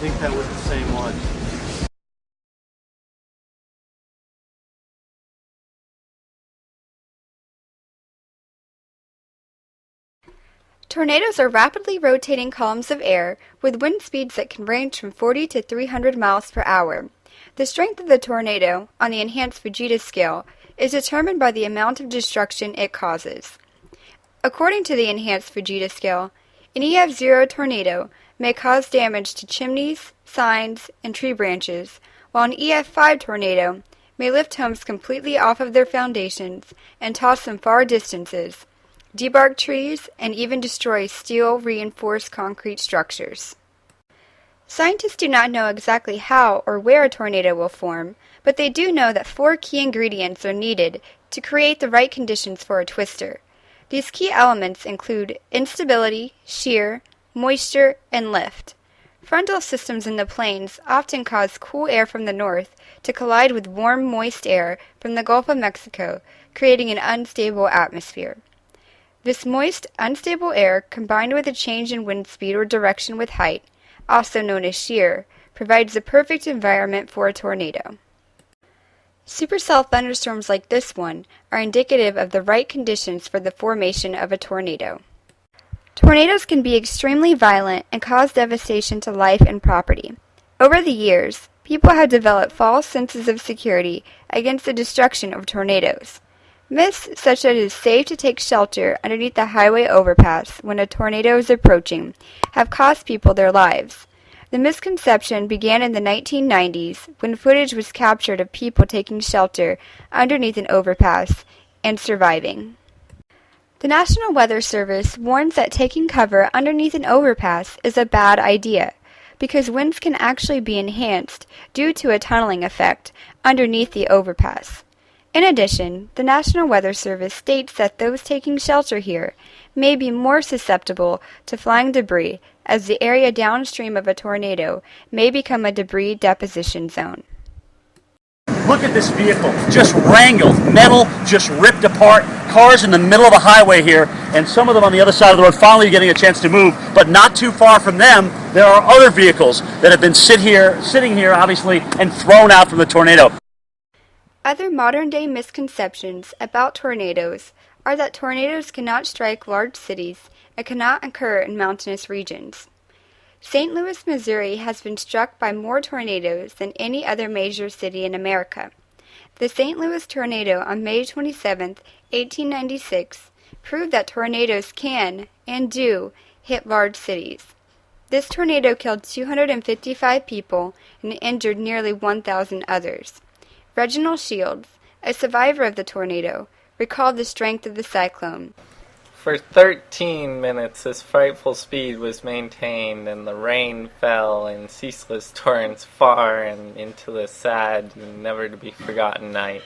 think that was the same one. Tornadoes are rapidly rotating columns of air with wind speeds that can range from 40 to 300 miles per hour. The strength of the tornado, on the enhanced Fujita scale, is determined by the amount of destruction it causes. According to the enhanced Fujita scale, an EF0 tornado may cause damage to chimneys, signs, and tree branches, while an EF5 tornado may lift homes completely off of their foundations and toss them far distances, debark trees, and even destroy steel-reinforced concrete structures. Scientists do not know exactly how or where a tornado will form, but they do know that 4 key ingredients are needed to create the right conditions for a twister. These key elements include instability, shear, moisture, and lift. Frontal systems in the plains often cause cool air from the north to collide with warm, moist air from the Gulf of Mexico, creating an unstable atmosphere. This moist, unstable air, combined with a change in wind speed or direction with height, also known as shear, provides the perfect environment for a tornado. Supercell thunderstorms like this one are indicative of the right conditions for the formation of a tornado. Tornadoes can be extremely violent and cause devastation to life and property. Over the years, people have developed false senses of security against the destruction of tornadoes. Myths such that it is safe to take shelter underneath the highway overpass when a tornado is approaching have cost people their lives. The misconception began in the 1990s when footage was captured of people taking shelter underneath an overpass and surviving. The National Weather Service warns that taking cover underneath an overpass is a bad idea because winds can actually be enhanced due to a tunneling effect underneath the overpass. In addition, the National Weather Service states that those taking shelter here may be more susceptible to flying debris as the area downstream of a tornado may become a debris deposition zone. Look at this vehicle, just wrangled, metal just ripped apart, cars in the middle of the highway here, and some of them on the other side of the road finally getting a chance to move, but not too far from them, there are other vehicles that have been sitting here, obviously, and thrown out from the tornado. Other modern-day misconceptions about tornadoes are that tornadoes cannot strike large cities and cannot occur in mountainous regions. St. Louis, Missouri has been struck by more tornadoes than any other major city in America. The St. Louis tornado on May 27, 1896, proved that tornadoes can, and do, hit large cities. This tornado killed 255 people and injured nearly 1,000 others. Reginald Shields, a survivor of the tornado, recalled the strength of the cyclone. For 13 minutes, this frightful speed was maintained, and the rain fell in ceaseless torrents far and into the sad and never-to-be-forgotten night.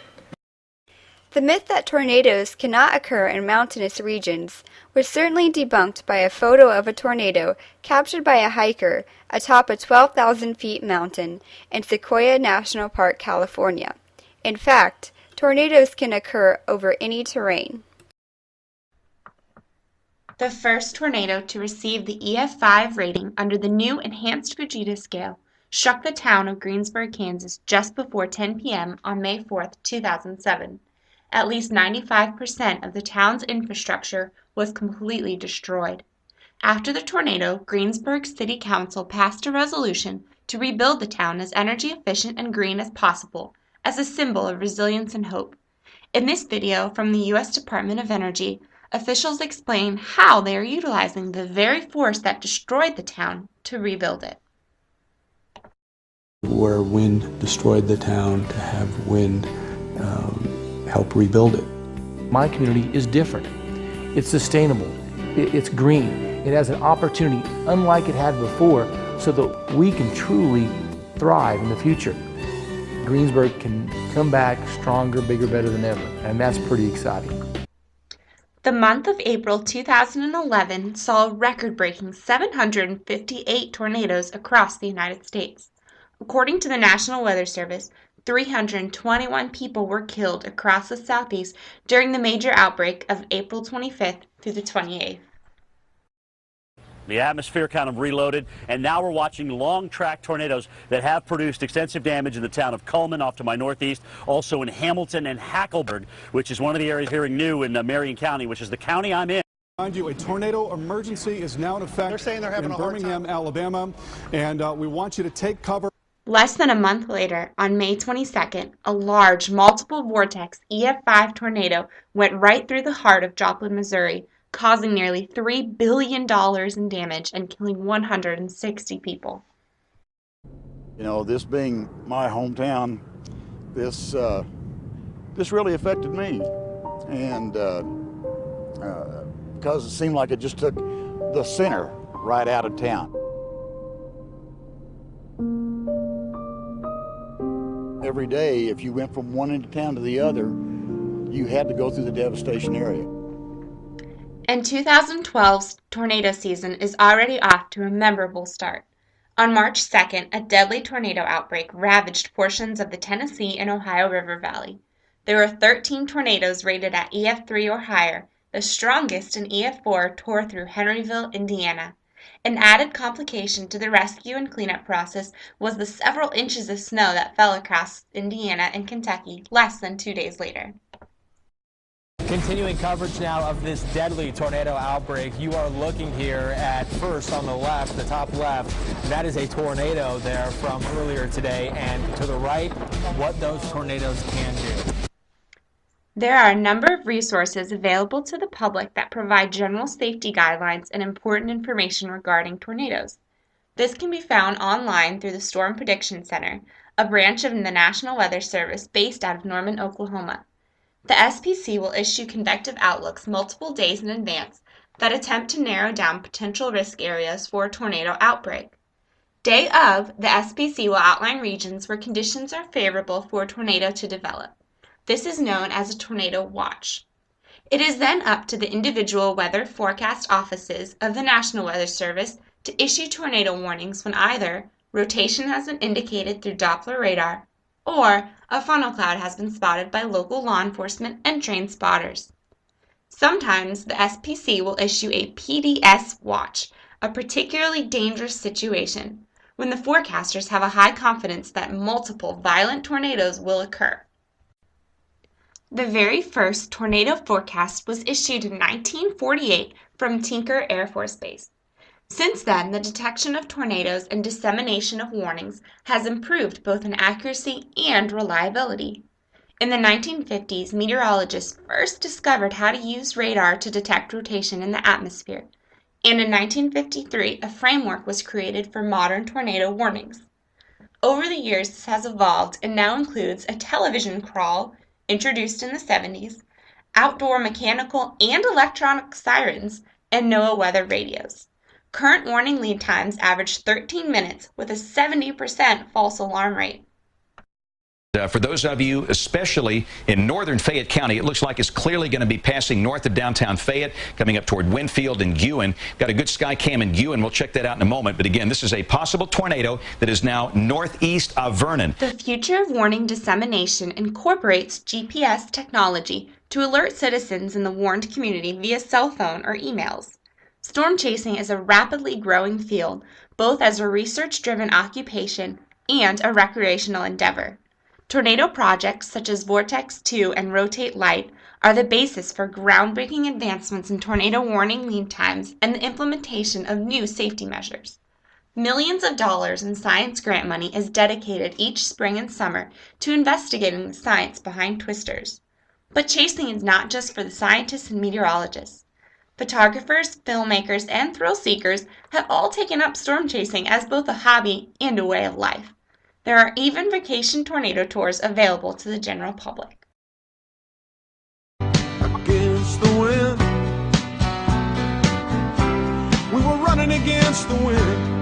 The myth that tornadoes cannot occur in mountainous regions was certainly debunked by a photo of a tornado captured by a hiker atop a 12,000 feet mountain in Sequoia National Park, California. In fact, tornadoes can occur over any terrain. The first tornado to receive the EF5 rating under the new enhanced Fujita scale struck the town of Greensburg, Kansas just before 10 p.m. on May 4, 2007. At least 95% of the town's infrastructure was completely destroyed. After the tornado, Greensburg City Council passed a resolution to rebuild the town as energy efficient and green as possible, as a symbol of resilience and hope. In this video from the U.S. Department of Energy, officials explain how they are utilizing the very force that destroyed the town to rebuild it. Where wind destroyed the town, to have wind help rebuild it. My community is different. It's sustainable. It's green. It has an opportunity unlike it had before so that we can truly thrive in the future. Greensburg can come back stronger, bigger, better than ever, and that's pretty exciting. The month of April 2011 saw a record-breaking 758 tornadoes across the United States. According to the National Weather Service, 321 people were killed across the Southeast during the major outbreak of April 25th through the 28th. The atmosphere kind of reloaded, and now we're watching long-track tornadoes that have produced extensive damage in the town of Cullman off to my northeast, also in Hamilton and Hackleburg, which is one of the areas here in New in Marion County, which is the county I'm in. Mind you, a tornado emergency is now in effect. They're saying they're having in a hard Birmingham, time. Alabama, and we want you to take cover. Less than a month later, on May 22nd, a large, multiple vortex EF5 tornado went right through the heart of Joplin, Missouri, causing nearly $3 billion in damage and killing 160 people. You know, this being my hometown, this really affected me, and because it seemed like it just took the center right out of town. Every day, if you went from one end of town to the other, you had to go through the devastation area. And 2012's tornado season is already off to a memorable start. On March 2nd, a deadly tornado outbreak ravaged portions of the Tennessee and Ohio River Valley. There were 13 tornadoes rated at EF3 or higher. The strongest, an EF4, tore through Henryville, Indiana. An added complication to the rescue and cleanup process was the several inches of snow that fell across Indiana and Kentucky less than 2 days later. Continuing coverage now of this deadly tornado outbreak. You are looking here at first on the left, the top left. That is a tornado there from earlier today, and to the right, what those tornadoes can do. There are a number of resources available to the public that provide general safety guidelines and important information regarding tornadoes. This can be found online through the Storm Prediction Center, a branch of the National Weather Service based out of Norman, Oklahoma. The SPC will issue convective outlooks multiple days in advance that attempt to narrow down potential risk areas for a tornado outbreak. Day of, the SPC will outline regions where conditions are favorable for a tornado to develop. This is known as a tornado watch. It is then up to the individual weather forecast offices of the National Weather Service to issue tornado warnings when either rotation has been indicated through Doppler radar or a funnel cloud has been spotted by local law enforcement and trained spotters. Sometimes the SPC will issue a PDS watch, a particularly dangerous situation, when the forecasters have a high confidence that multiple violent tornadoes will occur. The very first tornado forecast was issued in 1948 from Tinker Air Force Base. Since then, the detection of tornadoes and dissemination of warnings has improved both in accuracy and reliability. In the 1950s, meteorologists first discovered how to use radar to detect rotation in the atmosphere, and in 1953, a framework was created for modern tornado warnings. Over the years, this has evolved and now includes a television crawl, introduced in the 70s, outdoor mechanical and electronic sirens, and NOAA weather radios. Current warning lead times average 13 minutes with a 70% false alarm rate. For those of you, especially in northern Fayette County, it looks like it's clearly going to be passing north of downtown Fayette, coming up toward Winfield and Guin. Got a good sky cam in Guin. We'll check that out in a moment. But again, this is a possible tornado that is now northeast of Vernon. The future of warning dissemination incorporates GPS technology to alert citizens in the warned community via cell phone or emails. Storm chasing is a rapidly growing field, both as a research-driven occupation and a recreational endeavor. Tornado projects such as Vortex 2 and Rotate Light are the basis for groundbreaking advancements in tornado warning lead times and the implementation of new safety measures. Millions of dollars in science grant money is dedicated each spring and summer to investigating the science behind twisters. But chasing is not just for the scientists and meteorologists. Photographers, filmmakers, and thrill seekers have all taken up storm chasing as both a hobby and a way of life. There are even vacation tornado tours available to the general public. Against the wind, we were running against the wind.